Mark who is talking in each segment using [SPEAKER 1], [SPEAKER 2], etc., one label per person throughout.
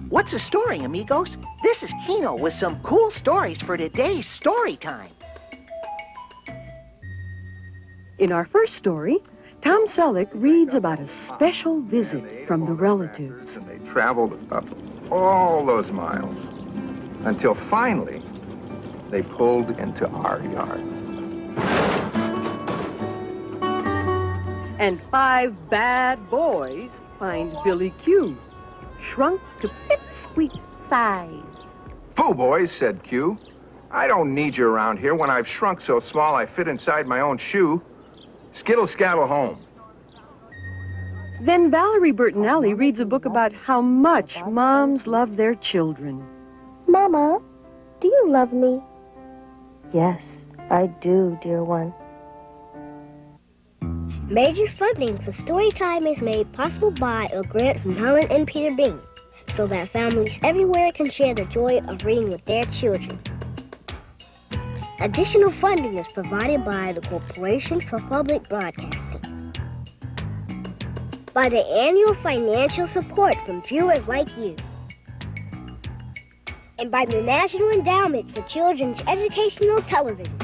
[SPEAKER 1] What's a story, amigos? This is Kino with some cool stories for today's story time.
[SPEAKER 2] In our first story, Tom Selleck reads about a special visit from the relatives.
[SPEAKER 3] And they traveled up all those miles until finally they pulled into our yard.
[SPEAKER 2] And 5 bad boys find Billy Q, shrunk to pipsqueak size.
[SPEAKER 3] "Foo, boys," said Q. "I don't need you around here when I've shrunk so small I fit inside my own shoe. Skittle scattle home."
[SPEAKER 2] Then Valerie Bertinelli reads a book about how much moms love their children.
[SPEAKER 4] Mama, do you love me? Yes, I do, dear one.
[SPEAKER 5] Major funding for Storytime is made possible by a grant from Helen and Peter Bain, so that families everywhere can share the joy of reading with their children. Additional funding is provided by the Corporation for Public Broadcasting, by the annual financial support from viewers like you, and by the National Endowment for Children's Educational Television.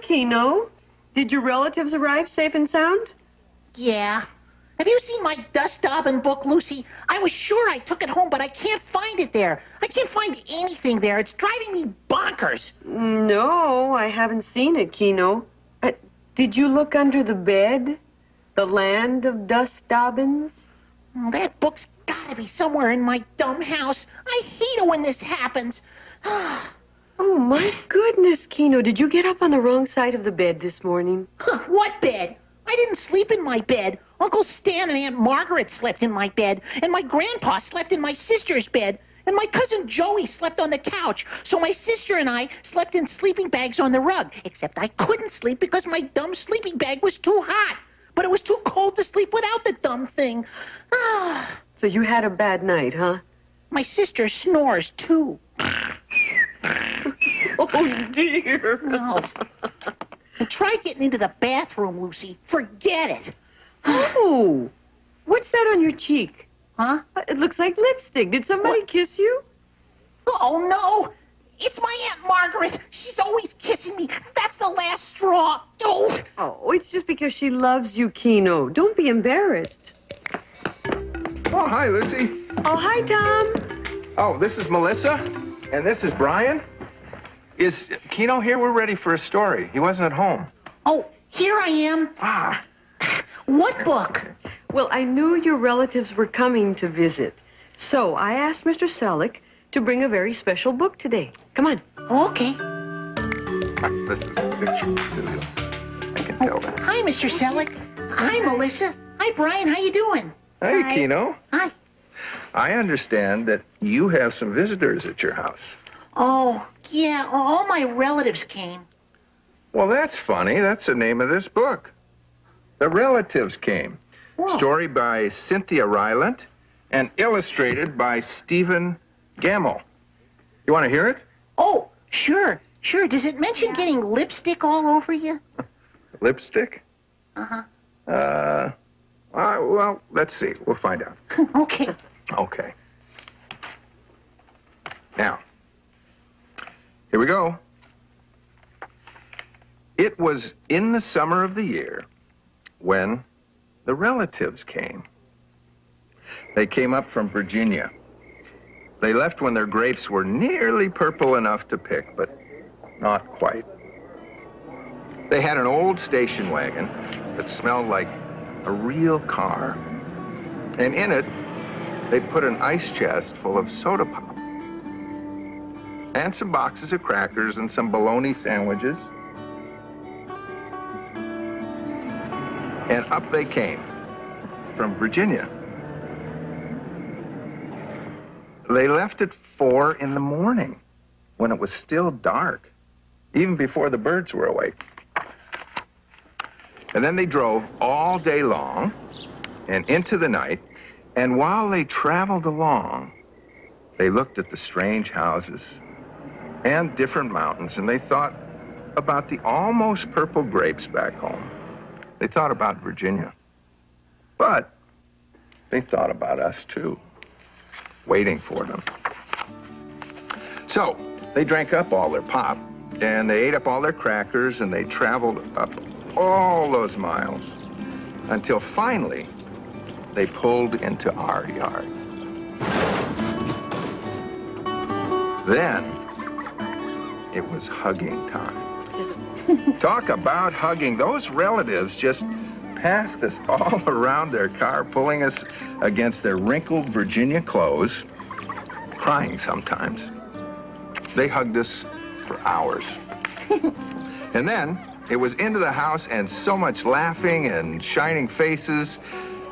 [SPEAKER 2] Kino, did your relatives arrive safe and sound?
[SPEAKER 1] Yeah. Have you seen my dust daubing book, Lucy? I was sure I took it home, but I can't find it there. I can't find anything there. It's driving me bonkers.
[SPEAKER 2] No, I haven't seen it, Kino. Did you look under the bed? The land of dust daubins?
[SPEAKER 1] That book's gotta be somewhere in my dumb house. I hate it when this happens.
[SPEAKER 2] Oh, my goodness, Kino. Did you get up on the wrong side of the bed this morning?
[SPEAKER 1] What bed? I didn't sleep in my bed. Uncle Stan and Aunt Margaret slept in my bed, and my grandpa slept in my sister's bed, and my cousin Joey slept on the couch. So my sister and I slept in sleeping bags on the rug, except I couldn't sleep because my dumb sleeping bag was too hot. But it was too cold to sleep without the dumb thing.
[SPEAKER 2] So you had a bad night, huh?
[SPEAKER 1] My sister snores, too.
[SPEAKER 2] Oh, dear.
[SPEAKER 1] Oh. And try getting into the bathroom, Lucy. Forget it.
[SPEAKER 2] Oh, what's that on your cheek?
[SPEAKER 1] Huh?
[SPEAKER 2] It looks like lipstick. Did somebody kiss you?
[SPEAKER 1] Oh, no. It's my Aunt Margaret. She's always kissing me. That's the last straw. Oh.
[SPEAKER 2] Oh, it's just because she loves you, Kino. Don't be embarrassed.
[SPEAKER 3] Oh, hi, Lucy.
[SPEAKER 2] Oh, hi, Tom.
[SPEAKER 3] Oh, this is Melissa, and this is Brian. Is Kino here? We're ready for a story. He wasn't at home.
[SPEAKER 1] Oh, here I am. What book?
[SPEAKER 2] Well, I knew your relatives were coming to visit, so I asked Mr. Selleck to bring a very special book today. Come on.
[SPEAKER 1] Okay.
[SPEAKER 3] This is the picture studio. I can tell that.
[SPEAKER 1] Hi, Mr. Selleck. Hi, Melissa. Hi, Brian. How you doing?
[SPEAKER 3] Hey,
[SPEAKER 5] Hi.
[SPEAKER 3] Kino.
[SPEAKER 1] Hi.
[SPEAKER 3] I understand that you have some visitors at your house.
[SPEAKER 1] Oh, yeah. All my relatives came.
[SPEAKER 3] Well, that's funny. That's the name of this book. The Relatives Came.
[SPEAKER 1] Whoa.
[SPEAKER 3] Story by Cynthia Rylant and illustrated by Stephen Gamble. You want to hear it?
[SPEAKER 1] Oh, sure. Sure. Does it mention getting lipstick all over you?
[SPEAKER 3] Lipstick?
[SPEAKER 1] Uh-huh.
[SPEAKER 3] Well, let's see. We'll find out.
[SPEAKER 1] Okay.
[SPEAKER 3] Okay. Now, here we go. It was in the summer of the year when the relatives came. They came up from Virginia. They left when their grapes were nearly purple enough to pick, but not quite. They had an old station wagon that smelled like a real car. And in it, they'd put an ice chest full of soda pop. And some boxes of crackers and some bologna sandwiches. And up they came from Virginia. They left at 4 in the morning when it was still dark, even before the birds were awake. And then they drove all day long and into the night, and while they traveled along, they looked at the strange houses and different mountains, and they thought about the almost purple grapes back home. They thought about Virginia. But they thought about us, too, waiting for them. So they drank up all their pop, and they ate up all their crackers, and they traveled up all those miles until finally they pulled into our yard. Then it was hugging time. Talk about hugging. Those relatives just passed us all around their car, pulling us against their wrinkled Virginia clothes, crying sometimes. They hugged us for hours. And then it was into the house and so much laughing and shining faces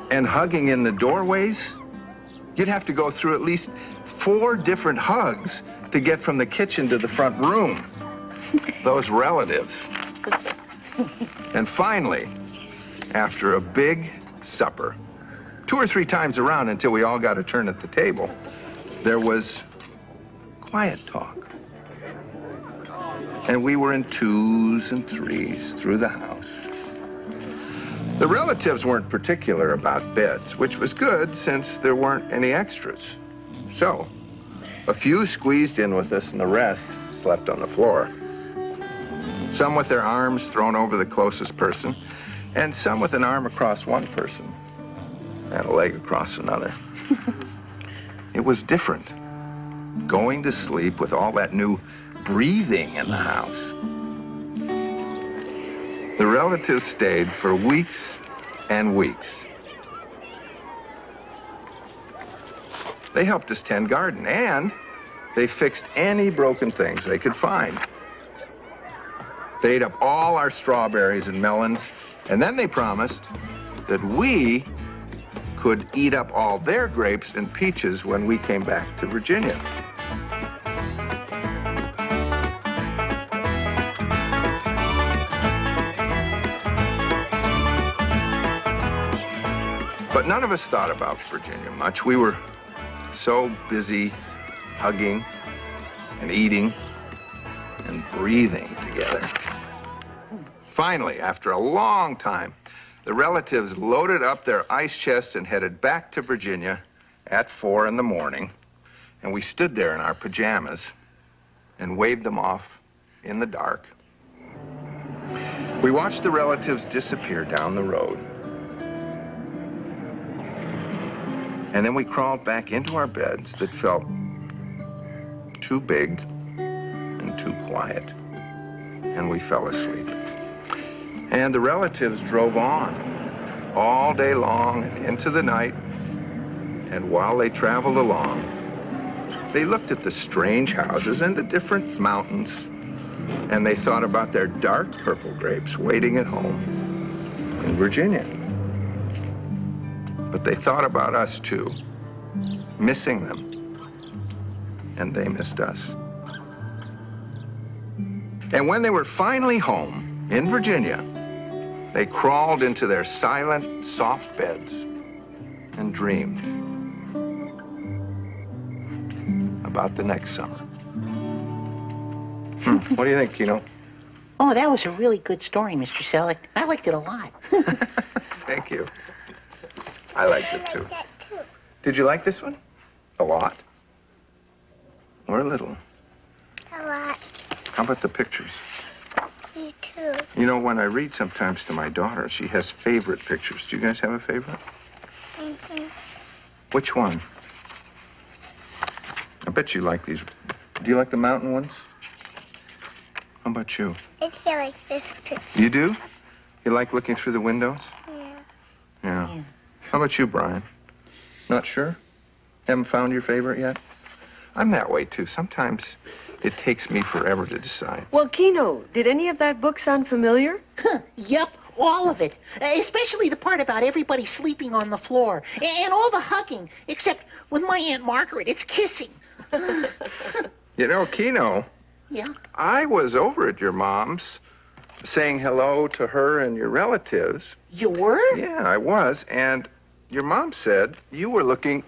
[SPEAKER 3] and hugging in the doorways. You'd have to go through at least 4 different hugs to get from the kitchen to the front room. Those relatives. And finally, after a big supper, 2 or 3 times around until we all got a turn at the table, there was quiet talk. And we were in 2s and 3s through the house. The relatives weren't particular about beds, which was good since there weren't any extras. So, a few squeezed in with us and the rest slept on the floor. Some with their arms thrown over the closest person, and some with an arm across one person and a leg across another. It was different, going to sleep with all that new breathing in the house. The relatives stayed for weeks and weeks. They helped us tend garden, and they fixed any broken things they could find. They ate up all our strawberries and melons, and then they promised that we could eat up all their grapes and peaches when we came back to Virginia. But none of us thought about Virginia much. We were so busy hugging and eating and breathing together. Finally, after a long time, the relatives loaded up their ice chests and headed back to Virginia at 4 in the morning. And we stood there in our pajamas and waved them off in the dark. We watched the relatives disappear down the road. And then we crawled back into our beds that felt too big and too quiet. And we fell asleep. And the relatives drove on all day long and into the night. And while they traveled along, they looked at the strange houses and the different mountains. And they thought about their dark purple grapes waiting at home in Virginia. But they thought about us too, missing them. And they missed us. And when they were finally home in Virginia, they crawled into their silent, soft beds and dreamed about the next summer. What do you think, Kino?
[SPEAKER 1] Oh, that was a really good story, Mr. Selleck. I liked it a lot.
[SPEAKER 3] Thank you. I liked it too. Did you like this one? A lot? Or a little?
[SPEAKER 5] A lot.
[SPEAKER 3] How about the pictures?
[SPEAKER 5] Me too.
[SPEAKER 3] You know, when I read sometimes to my daughter, she has favorite pictures. Do you guys have a favorite?
[SPEAKER 5] Mm-hmm.
[SPEAKER 3] Which one? I bet you like these. Do you like the mountain ones? How about you?
[SPEAKER 5] I feel like this picture.
[SPEAKER 3] You do? You like looking through the windows?
[SPEAKER 5] Yeah.
[SPEAKER 3] Yeah. How about you, Brian? Not sure? Haven't found your favorite yet? I'm that way, too. Sometimes it takes me forever to decide.
[SPEAKER 2] Well, Kino, did any of that book sound familiar?
[SPEAKER 1] Yep. All of it. Especially the part about everybody sleeping on the floor. And all the hugging. Except with my Aunt Margaret, it's kissing.
[SPEAKER 3] You know, Kino,
[SPEAKER 1] Yeah?
[SPEAKER 3] I was over at your mom's saying hello to her and your relatives.
[SPEAKER 1] You were?
[SPEAKER 3] Yeah, I was. And your mom said you were looking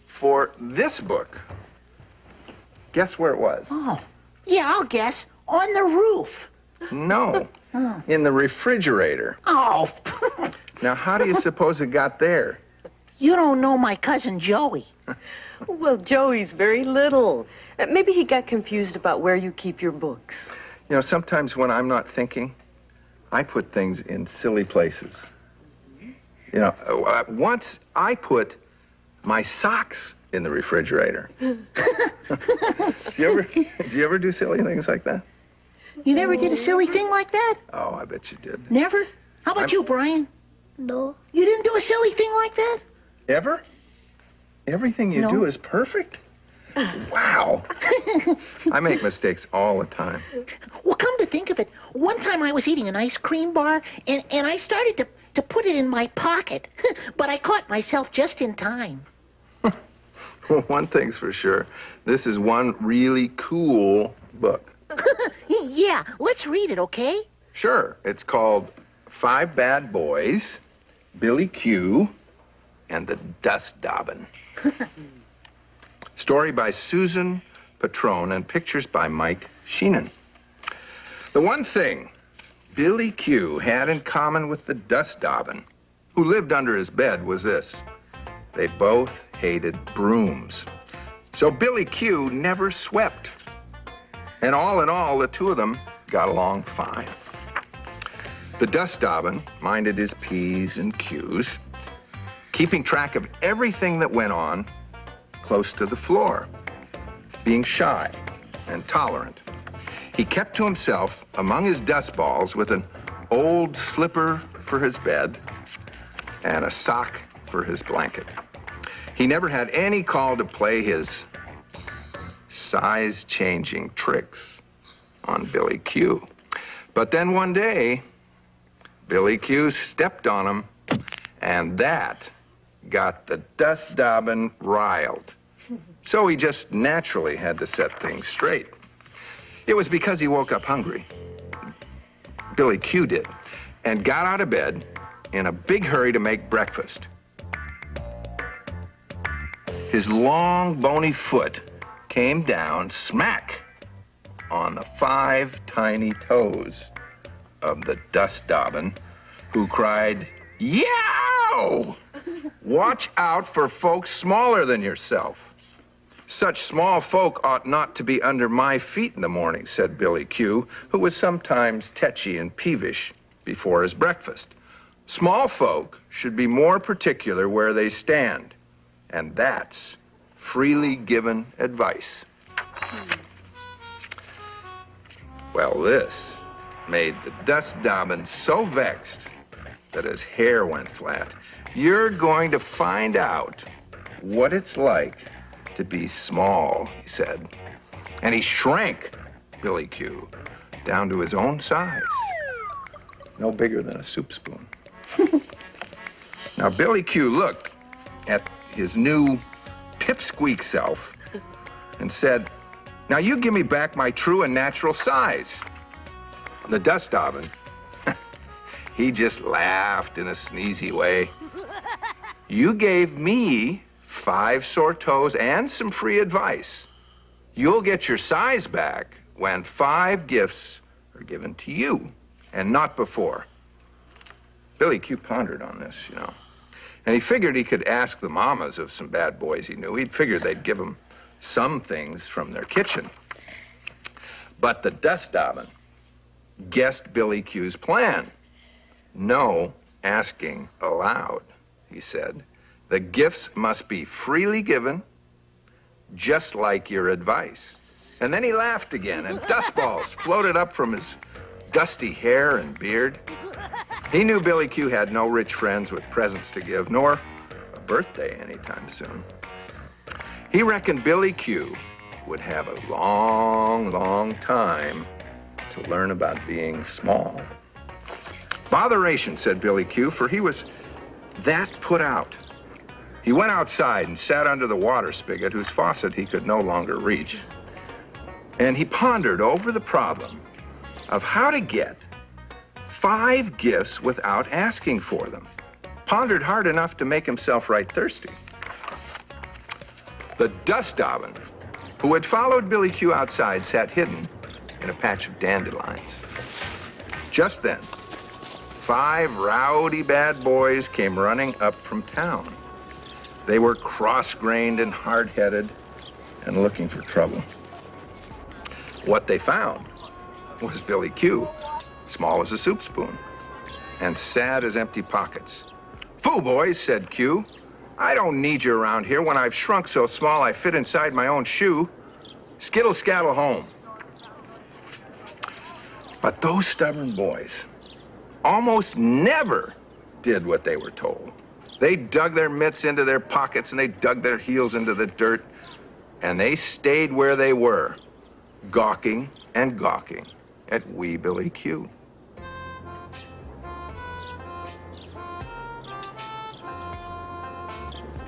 [SPEAKER 3] for this book. Guess where it was?
[SPEAKER 1] Oh. Yeah, I'll guess. On the roof.
[SPEAKER 3] No,
[SPEAKER 1] Oh.
[SPEAKER 3] in the refrigerator.
[SPEAKER 1] Oh.
[SPEAKER 3] Now, how do you suppose it got there?
[SPEAKER 1] You don't know my cousin Joey.
[SPEAKER 2] Well, Joey's very little. Maybe he got confused about where you keep your books.
[SPEAKER 3] You know, sometimes when I'm not thinking, I put things in silly places. You know, once I put my socks in the refrigerator. Do you ever do silly things like that?
[SPEAKER 1] You never did a silly thing like that?
[SPEAKER 3] Oh, I bet you did.
[SPEAKER 1] Never? How about you, Brian?
[SPEAKER 5] No.
[SPEAKER 1] You didn't do a silly thing like that?
[SPEAKER 3] Ever? Everything you
[SPEAKER 1] No.
[SPEAKER 3] do is perfect? Wow. I make mistakes all the time.
[SPEAKER 1] Well, come to think of it, one time I was eating an ice cream bar, and I started to put it in my pocket, but I caught myself just in time.
[SPEAKER 3] Well, one thing's for sure. This is one really cool book.
[SPEAKER 1] Yeah, let's read it, okay?
[SPEAKER 3] Sure. It's called Five Bad Boys, Billy Q, and the Dust Daubin. Story by Susan Patrone and pictures by Mike Sheenan. The one thing Billy Q had in common with the Dust Daubin, who lived under his bed, was this. They both hated brooms. So Billy Q never swept. And all in all, the two of them got along fine. The Dust Daubin minded his P's and Q's, keeping track of everything that went on close to the floor, being shy and tolerant. He kept to himself among his dust balls with an old slipper for his bed and a sock for his blanket. He never had any call to play his size-changing tricks on Billy Q. But then one day, Billy Q stepped on him, and that got the Dust Daubin riled. So he just naturally had to set things straight. It was because he woke up hungry. Billy Q did, and got out of bed in a big hurry to make breakfast. His long, bony foot came down smack on the 5 tiny toes of the Dust Daubin, who cried, "Yow! Watch out for folks smaller than yourself. Such small folk ought not to be under my feet in the morning," said Billy Q, who was sometimes tetchy and peevish before his breakfast. "Small folk should be more particular where they stand, and that's freely given advice." Well, this made the Dust Daubin so vexed that his hair went flat. "You're going to find out what it's like to be small," he said. And he shrank Billy Q down to his own size, no bigger than a soup spoon. Now, Billy Q looked at his new pipsqueak self and said, "Now you give me back my true and natural size." The Dust Daubin, he just laughed in a sneezy way. "You gave me 5 sore toes and some free advice. You'll get your size back when 5 gifts are given to you, and not before." Billy Q pondered on this, you know. And he figured he could ask the mamas of some bad boys he knew. He'd figured they'd give him some things from their kitchen. But the Dust Daubin guessed Billy Q's plan. "No asking allowed," he said. "The gifts must be freely given, just like your advice." And then he laughed again, and dust balls floated up from his dusty hair and beard. He knew Billy Q had no rich friends with presents to give, nor a birthday anytime soon. He reckoned Billy Q would have a long, long time to learn about being small. Botheration, said Billy Q, for he was that put out. He went outside and sat under the water spigot, whose faucet he could no longer reach. And he pondered over the problem of how to get 5 gifts without asking for them. Pondered hard enough to make himself right thirsty. The dust oven, who had followed Billy Q outside, sat hidden in a patch of dandelions. Just then, 5 rowdy bad boys came running up from town. They were cross-grained and hard-headed and looking for trouble. What they found was Billy Q, small as a soup spoon, and sad as empty pockets. "Foo, boys," said Q. "I don't need you around here when I've shrunk so small I fit inside my own shoe. Skittle-scattle home." But those stubborn boys almost never did what they were told. They dug their mitts into their pockets and they dug their heels into the dirt, and they stayed where they were, gawking and gawking at wee Billy Q.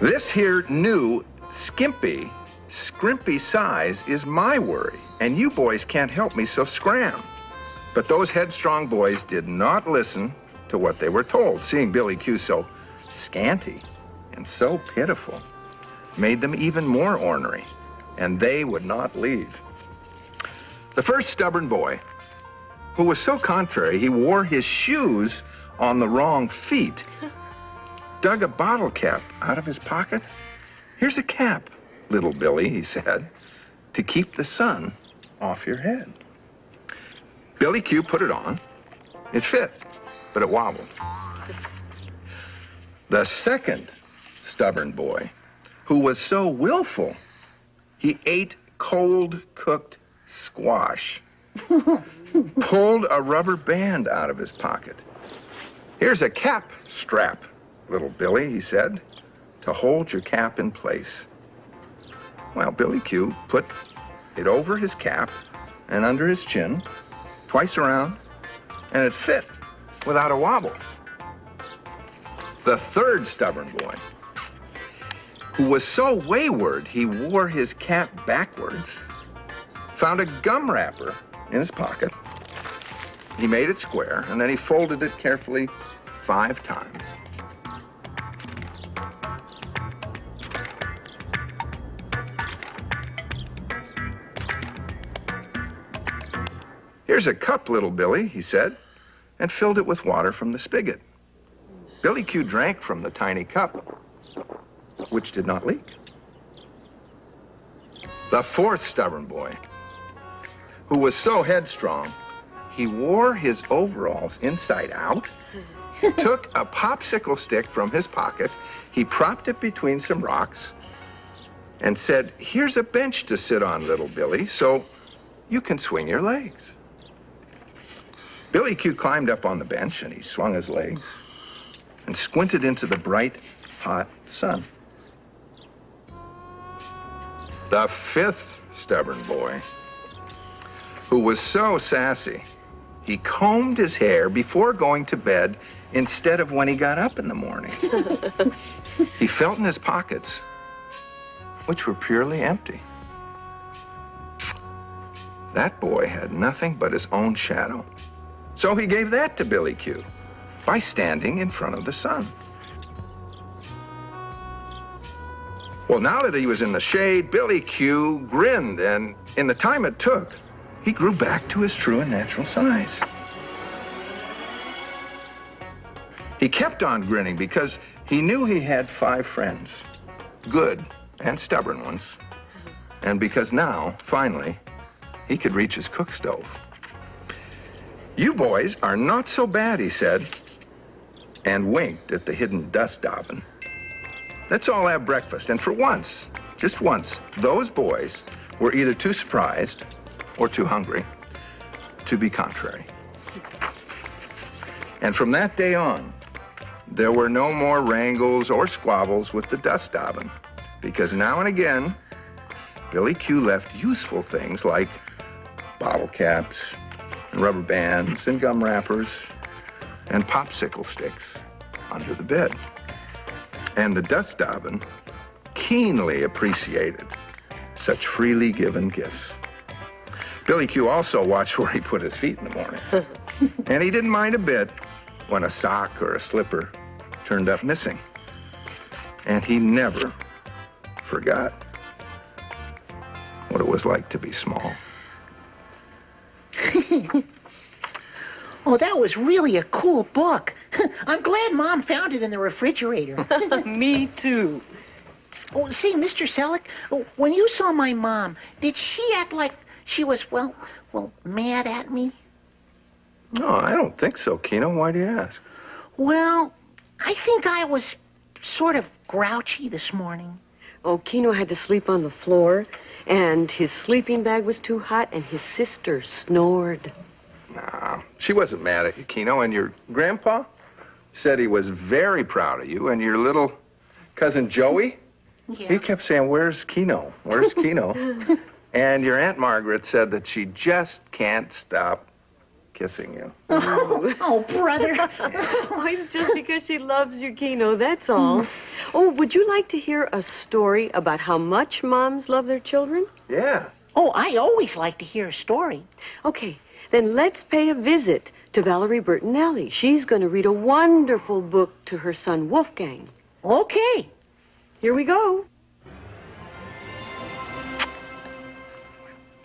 [SPEAKER 3] This here new, skimpy, scrimpy size is my worry, and you boys can't help me, so scram. But those headstrong boys did not listen to what they were told. Seeing Billy Q so scanty and so pitiful made them even more ornery, and they would not leave. The first stubborn boy, who was so contrary he wore his shoes on the wrong feet, dug a bottle cap out of his pocket. "Here's a cap, little Billy," he said, "to keep the sun off your head." Billy Q put it on. It fit, but it wobbled. The second stubborn boy, who was so willful, he ate cold-cooked squash, pulled a rubber band out of his pocket. "Here's a cap strap, little Billy," he said, "to hold your cap in place." Well, Billy Q put it over his cap and under his chin, twice around, and it fit without a wobble. The third stubborn boy, who was so wayward he wore his cap backwards, found a gum wrapper in his pocket. He made it square, and then he folded it carefully 5 times. "Here's a cup, little Billy," he said, and filled it with water from the spigot. Billy Q drank from the tiny cup, which did not leak. The fourth stubborn boy, who was so headstrong, he wore his overalls inside out, took a popsicle stick from his pocket, he propped it between some rocks, and said, "Here's a bench to sit on, little Billy, so you can swing your legs." Billy Q climbed up on the bench, and he swung his legs and squinted into the bright, hot sun. The fifth stubborn boy, who was so sassy, he combed his hair before going to bed instead of when he got up in the morning. He felt in his pockets, which were purely empty. That boy had nothing but his own shadow. So he gave that to Billy Q by standing in front of the sun. Well, now that he was in the shade, Billy Q grinned, and in the time it took, he grew back to his true and natural size. He kept on grinning because he knew he had 5 friends, good and stubborn ones, and because now, finally, he could reach his cook stove. "You boys are not so bad," he said, and winked at the hidden dust oven. "Let's all have breakfast." And for once, just once, those boys were either too surprised or too hungry to be contrary. And from that day on, there were no more wrangles or squabbles with the dust oven, because now and again, Billy Q left useful things like bottle caps and rubber bands and gum wrappers and popsicle sticks under the bed. And the dust oven keenly appreciated such freely given gifts. Billy Q also watched where he put his feet in the morning. And he didn't mind a bit when a sock or a slipper turned up missing. And he never forgot what it was like to be small.
[SPEAKER 1] Oh, that was really a cool book. I'm glad Mom found it in the refrigerator.
[SPEAKER 2] Me too.
[SPEAKER 1] Oh, see, Mr. Selleck, when you saw my mom, did she act like she was, well, mad at me?
[SPEAKER 3] No, I don't think so, Kino. Why do you ask?
[SPEAKER 1] Well, I think I was sort of grouchy this morning.
[SPEAKER 2] Oh, Kino had to sleep on the floor, and his sleeping bag was too hot, and his sister snored.
[SPEAKER 3] No, she wasn't mad at you, Kino. And your grandpa said he was very proud of you. And your little cousin Joey,
[SPEAKER 1] Yeah.
[SPEAKER 3] he kept saying, "Where's Kino? Where's Kino?" And your Aunt Margaret said that she just can't stop kissing you.
[SPEAKER 1] Oh, brother.
[SPEAKER 2] Oh, it's just because she loves you, Kino, that's all. Oh, would you like to hear a story about how much moms love their children?
[SPEAKER 3] Yeah.
[SPEAKER 1] Oh, I always like to hear a story.
[SPEAKER 2] Okay, then let's pay a visit to Valerie Bertinelli. She's going to read a wonderful book to her son, Wolfgang.
[SPEAKER 1] Okay.
[SPEAKER 2] Here we go.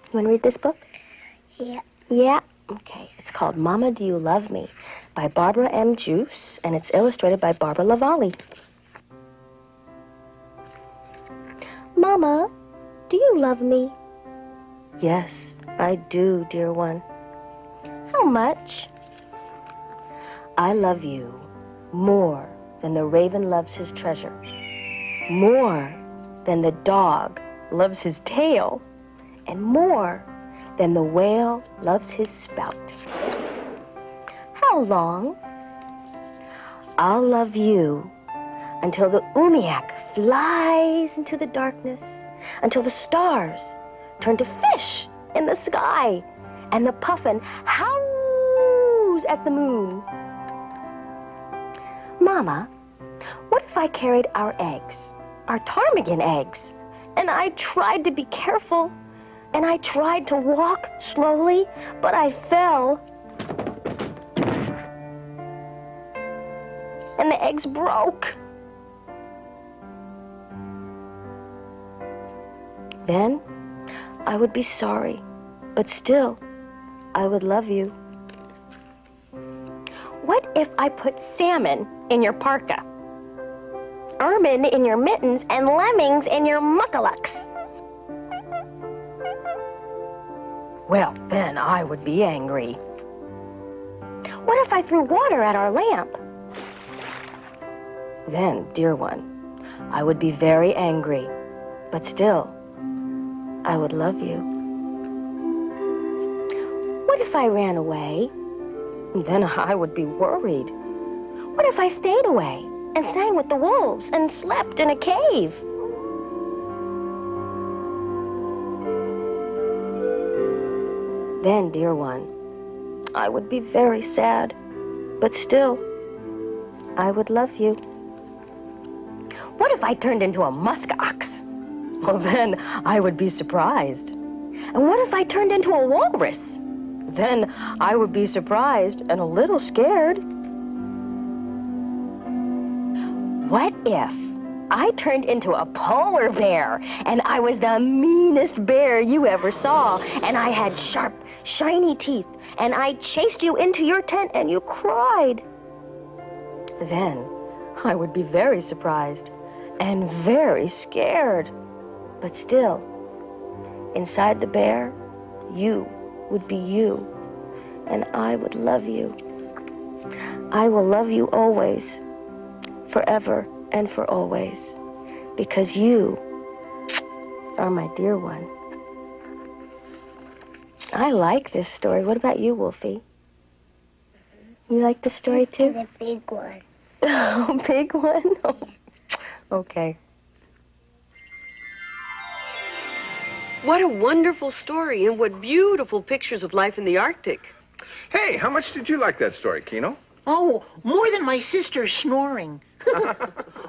[SPEAKER 4] You want to read this book?
[SPEAKER 5] Yeah.
[SPEAKER 4] Yeah. Okay. It's called Mama, Do You Love Me by Barbara M. Juice, and it's illustrated by Barbara Lavallee. Mama, do you love me? Yes, I do, dear one. How much? I love you more than the raven loves his treasure, more than the dog loves his tail, and more than the whale loves his spout. How long? I'll love you until the umiak flies into the darkness, until the stars turn to fish in the sky, and the puffin howls at the moon. Mama, what if I carried our eggs, our ptarmigan eggs, and I tried to be careful, and I tried to walk slowly, but I fell, and the eggs broke? Then I would be sorry, but still, I would love you. What if I put salmon in your parka, ermine in your mittens, and lemmings in your muckalucks? Well, then I would be angry. What if I threw water at our lamp? Then, dear one, I would be very angry, but still, I would love you. What if I ran away? Then I would be worried. What if I stayed away and sang with the wolves and slept in a cave? Then, dear one, I would be very sad, but still, I would love you. What if I turned into a musk ox? Well, then I would be surprised. And what if I turned into a walrus? Then I would be surprised and a little scared. What if I turned into a polar bear and I was the meanest bear you ever saw, and I had sharp, shiny teeth, and I chased you into your tent and you cried? Then I would be very surprised and very scared. But still, inside the bear, you would be you, and I would love you. I will love you always, forever and for always, because you are my dear one. I like this story. What about you, Wolfie? You like the story too?
[SPEAKER 5] The big one.
[SPEAKER 4] Oh, big one? Oh. Okay.
[SPEAKER 2] What a wonderful story, and what beautiful pictures of life in the Arctic.
[SPEAKER 3] Hey, how much did you like that story, Kino?
[SPEAKER 1] Oh, more than my sister snoring.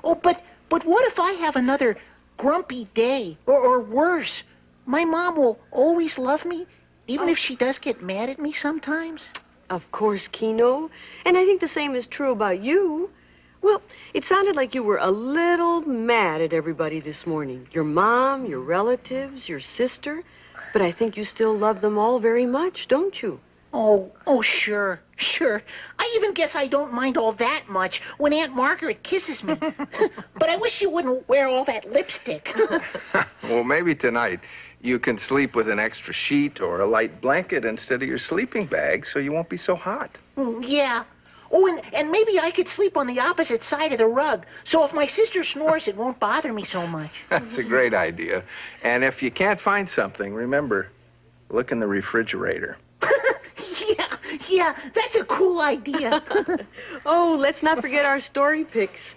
[SPEAKER 1] Oh, but what if I have another grumpy day? Or worse, my mom will always love me, even if she does get mad at me sometimes?
[SPEAKER 2] Of course, Kino. And I think the same is true about you. Well, it sounded like you were a little mad at everybody this morning. Your mom, your relatives, your sister. But I think you still love them all very much, don't you?
[SPEAKER 1] Oh, sure. I even guess I don't mind all that much when Aunt Margaret kisses me. But I wish she wouldn't wear all that lipstick.
[SPEAKER 3] Well, maybe tonight you can sleep with an extra sheet or a light blanket instead of your sleeping bag so you won't be so hot.
[SPEAKER 1] Yeah. Oh, and maybe I could sleep on the opposite side of the rug, so if my sister snores, it won't bother me so much.
[SPEAKER 3] That's a great idea. And if you can't find something, remember, look in the refrigerator.
[SPEAKER 1] Yeah, that's a cool idea.
[SPEAKER 2] Oh, let's not forget our story picks.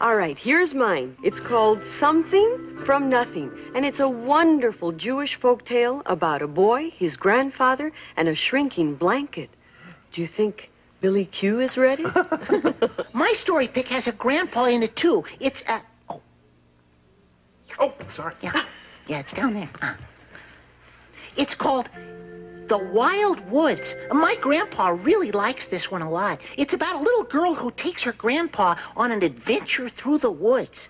[SPEAKER 2] All right, here's mine. It's called Something from Nothing, and it's a wonderful Jewish folk tale about a boy, his grandfather, and a shrinking blanket. Do you think Billy Q is ready?
[SPEAKER 1] My story pick has a grandpa in it, too. It's a...
[SPEAKER 3] Oh, sorry.
[SPEAKER 1] Yeah, it's down there. It's called The Wild Woods. My grandpa really likes this one a lot. It's about a little girl who takes her grandpa on an adventure through the woods.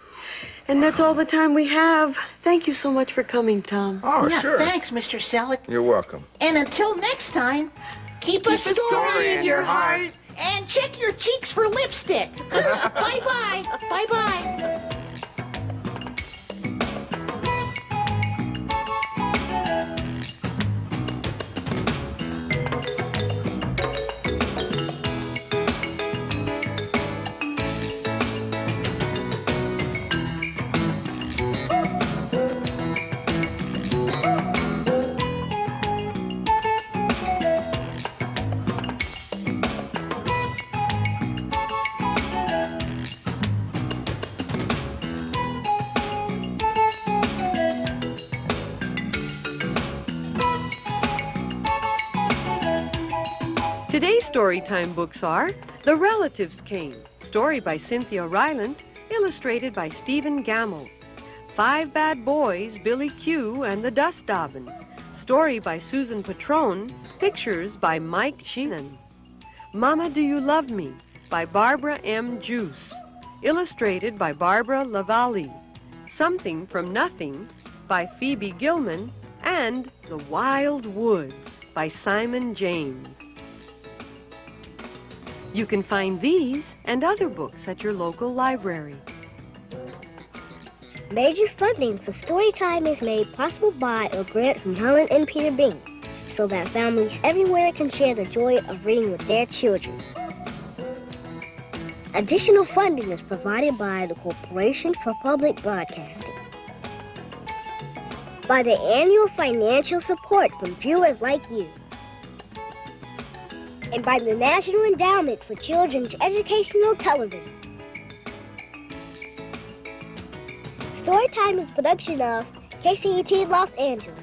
[SPEAKER 2] And that's all the time we have. Thank you so much for coming, Tom.
[SPEAKER 3] Oh,
[SPEAKER 1] Yeah,
[SPEAKER 3] sure.
[SPEAKER 1] thanks, Mr. Selleck.
[SPEAKER 3] You're welcome.
[SPEAKER 1] And until next time, keep a story in your heart and check your cheeks for lipstick. Bye-bye. Bye-bye.
[SPEAKER 2] Today's Storytime books are The Relatives Came, story by Cynthia Rylant, illustrated by Stephen Gammell. Five Bad Boys, Billy Q and the Dust Dobbin, story by Susan Patrone, pictures by Mike Sheenan. Mama Do You Love Me by Barbara M. Juice, illustrated by Barbara Lavallee. Something from Nothing by Phoebe Gilman, and The Wild Woods by Simon James. You can find these and other books at your local library.
[SPEAKER 5] Major funding for Storytime is made possible by a grant from Helen and Peter Bain, so that families everywhere can share the joy of reading with their children. Additional funding is provided by the Corporation for Public Broadcasting, by the annual financial support from viewers like you, and by the National Endowment for Children's Educational Television. Storytime is a production of KCET Los Angeles.